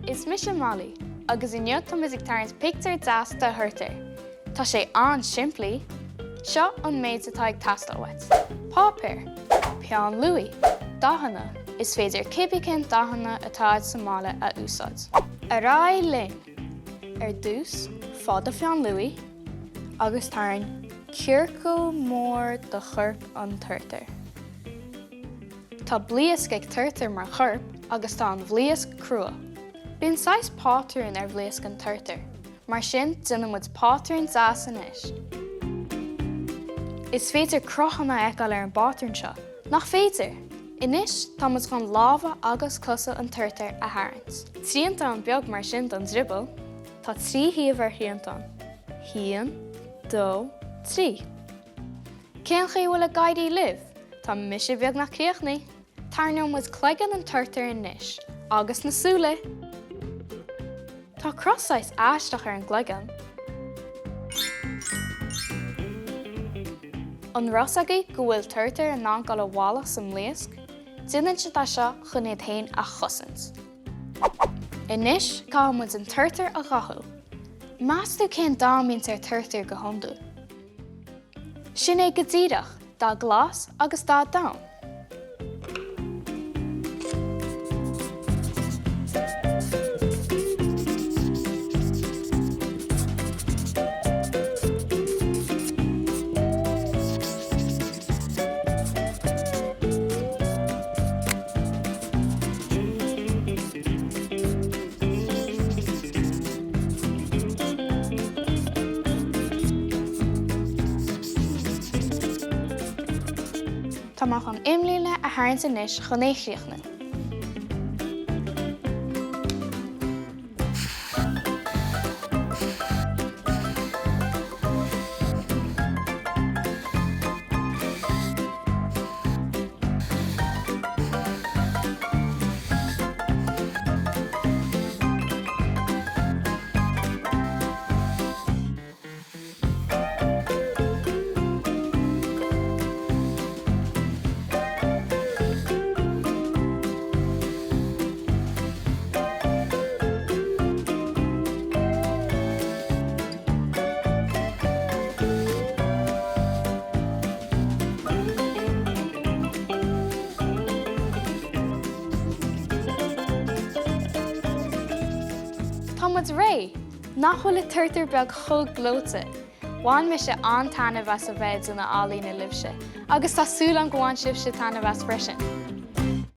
Is mis Mailí, agus inniu tá music tarns picture das de Turtar. Tá sé an Shimplí, seo an méid atá ag tastal wet. Pápéir, peán Louis, dahanna, is féidir cibicin dahanna atá Somála a úsáid. Ealaín, dús, fád a peán Louis, agus tarn ciorcó mór de chorp an Turtar. Tá blias ag Turtar mar chorp agus tá an bblias crua. Bíonn 6 pátrún ar bblias an Turtar, mar sin duine muid pátrún zas inis. Is féidir crochanna eáil ar an bátrún seo, nach féidir. Inis tá muid gan lábha agus cosa an Turtar a tharraingt. Tríonta an beag mar sin don dribble, tá 3 híomh ar thiantán. 1, 2, 3. Cén chi bhfuil a Gaeilge libh? Tá mise beag nach críochnaí. Tarnú muid cleigeann an Turtar inis, agus na súla. Tá crosáis aisteach ar an gleigeann. An rosagaí go bhfuil Turtar an ná gal bhála sa mléasc, duine si tá seo chun iad féin a chosint. Inis cá muid an Turtar a gathú. Measú cén dámíonn ar Turtar go hiondú. Sin é go dtíreach, dá glas agus dá dam. Tá mar an imlíne a tharraingt inis chun é chríochnaí. Támuid ré, nach bhfuil Turtar beag chug glóite. Bhain me sé an tainmh a bheith sa bheith na EALAÍNE libhse, agus tásúil an gháin sibh sé tainmh freisin.